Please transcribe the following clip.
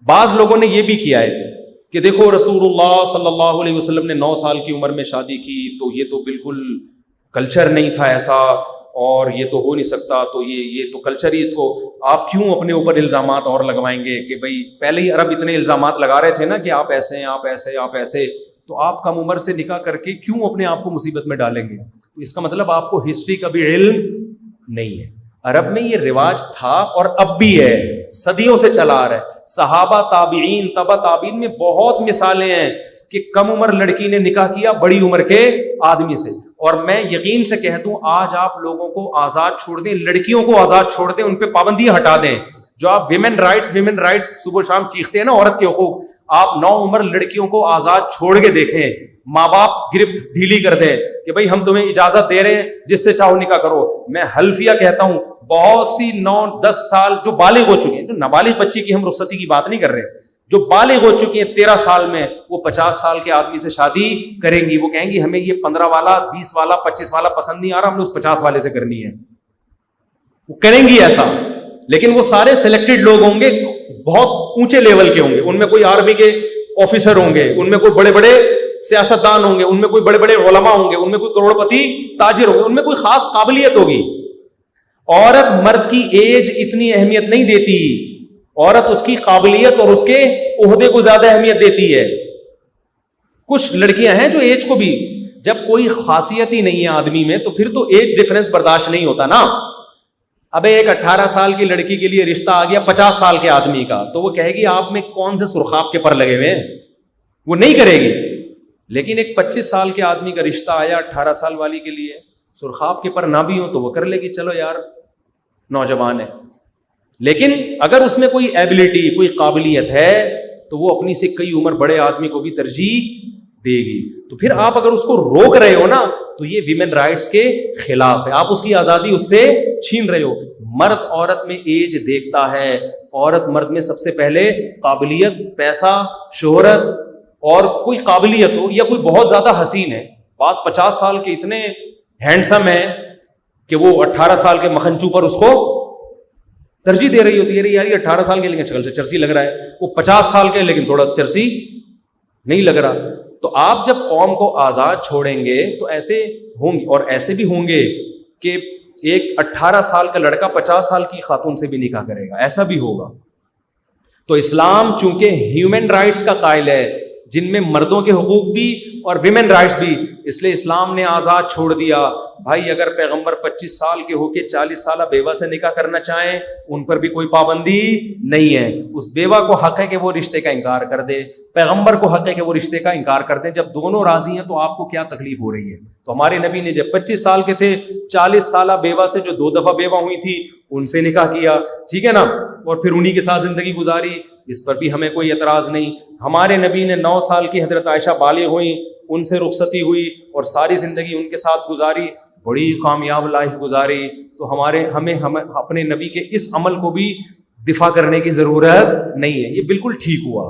بعض لوگوں نے یہ بھی کیا ہے کہ دیکھو رسول اللہ صلی اللہ علیہ وسلم نے 9 سال کی عمر میں شادی کی، تو یہ تو بالکل کلچر نہیں تھا ایسا، اور یہ تو ہو نہیں سکتا، تو یہ تو کلچر ہی، تو آپ کیوں اپنے اوپر الزامات اور لگوائیں گے کہ بھائی پہلے ہی عرب اتنے الزامات لگا رہے تھے نا کہ آپ ایسے ہیں، آپ ایسے، آپ ایسے، تو آپ کم عمر سے نکاح کر کے کیوں اپنے آپ کو مصیبت میں ڈالیں گے؟ تو اس کا مطلب آپ کو ہسٹری کا بھی علم نہیں ہے۔ عرب میں یہ رواج تھا اور اب بھی ہے، صدیوں سے چلا آ رہا ہے۔ صحابہ، تابعین، تبع تابعین میں بہت مثالیں ہیں کہ کم عمر لڑکی نے نکاح کیا بڑی عمر کے آدمی سے۔ اور میں یقین سے کہہ دوں آج آپ لوگوں کو آزاد چھوڑ دیں، لڑکیوں کو آزاد چھوڑ دیں، ان پہ پابندیاں ہٹا دیں، جو آپ ویمن رائٹس صبح شام چیختے ہیں نا عورت کے حقوق، آپ 9 عمر لڑکیوں کو آزاد چھوڑ کے دیکھیں، ماں باپ گرفت ڈھیلی کر دیں کہ بھائی ہم تمہیں اجازت دے رہے ہیں جس سے چاہو نکاح کرو۔ میں حلفیہ کہتا ہوں بہت سی 9-10 سال جو بالغ ہو چکی ہیں، جو نابالغ بچی کی ہم رخصتی کی بات نہیں کر رہے، جو بالغ ہو چکی ہیں 13 سال میں، وہ 50 سال کے آدمی سے شادی کریں گی، وہ کہیں گی ہمیں یہ 15 والا، 20 والا، 25 والا پسند نہیں آ رہا، ہم نے اس 50 والے سے کرنی ہے، وہ کریں گی ایسا۔ لیکن وہ سارے سلیکٹڈ لوگ ہوں گے، بہت اونچے لیول کے ہوں گے، ان میں کوئی آرمی کے آفیسر ہوں گے، ان میں کوئی بڑے بڑے سیاستدان ہوں گے، ان میں کوئی بڑے بڑے علماء ہوں گے، ان میں کوئی کروڑپتی تاجر ہوں گے، ان میں کوئی خاص قابلیت ہوگی۔ عورت مرد کی ایج اتنی اہمیت نہیں دیتی، عورت اس کی قابلیت اور اس کے عہدے کو زیادہ اہمیت دیتی ہے۔ کچھ لڑکیاں ہیں جو ایج کو بھی، جب کوئی خاصیت ہی نہیں ہے آدمی میں تو پھر تو ایج ڈفرنس برداشت نہیں ہوتا نا۔ اب ایک 18 سال کی لڑکی کے لیے رشتہ آ گیا 50 سال کے آدمی کا، تو وہ کہے گی آپ میں کون سے سرخاب کے پر لگے ہوئے ہیں، وہ نہیں کرے گی۔ لیکن ایک 25 سال کے آدمی کا رشتہ آیا 18 سال والی کے لیے، سرخاب کے پر نہ بھی ہو تو وہ کر لے گی، چلو یار نوجوان ہے۔ لیکن اگر اس میں کوئی ایبلٹی، کوئی قابلیت ہے تو وہ اپنی سے کئی عمر بڑے آدمی کو بھی ترجیح دے گی۔ تو پھر آپ اگر اس کو روک رہے ہو نا تو یہ ویمن رائٹس کے خلاف ہے، آپ اس کی آزادی اس سے چھین رہے ہو۔ مرد عورت میں ایج دیکھتا ہے، عورت مرد میں سب سے پہلے قابلیت، پیسہ، شہرت، اور کوئی قابلیت ہو یا کوئی بہت زیادہ حسین ہے۔ بعض 50 سال کے اتنے ہینڈسم ہیں کہ وہ 18 سال کے مکھنچو پر اس کو ترجیح دے رہی ہوتی ہے، یار یہ 18 سال کے لیکن شکل سے چرسی لگ رہا ہے، وہ 50 سال کے لیکن تھوڑا سا چرسی نہیں لگ رہا۔ تو آپ جب قوم کو آزاد چھوڑیں گے تو ایسے ہوں گے، اور ایسے بھی ہوں گے کہ ایک 18 سال کا لڑکا 50 سال کی خاتون سے بھی نکاح کرے گا، ایسا بھی ہوگا۔ تو اسلام چونکہ ہیومن رائٹس کا قائل ہے، جن میں مردوں کے حقوق بھی اور ویمن رائٹس بھی، اس لیے اسلام نے آزاد چھوڑ دیا۔ بھائی اگر پیغمبر 25 سال کے ہو کے 40 سالہ بیوہ سے نکاح کرنا چاہیں، ان پر بھی کوئی پابندی نہیں ہے۔ اس بیوہ کو حق ہے کہ وہ رشتے کا انکار کر دے، پیغمبر کو حق ہے کہ وہ رشتے کا انکار کر دیں۔ جب دونوں راضی ہیں تو آپ کو کیا تکلیف ہو رہی ہے؟ تو ہمارے نبی نے جب 25 سال کے تھے 40 سالہ بیوہ سے جو 2 دفعہ بیوہ ہوئی تھی ان سے نکاح کیا، ٹھیک ہے نا، اور پھر انہی کے ساتھ زندگی گزاری، اس پر بھی ہمیں کوئی اعتراض نہیں۔ ہمارے نبی نے 9 سال کی حضرت عائشہ بالغ ہوئیں، ان سے رخصتی ہوئی اور ساری زندگی ان کے ساتھ گزاری، بڑی کامیاب لائف گزاری۔ تو ہمیں اپنے نبی کے اس عمل کو بھی دفاع کرنے کی ضرورت نہیں ہے، یہ بالکل ٹھیک ہوا۔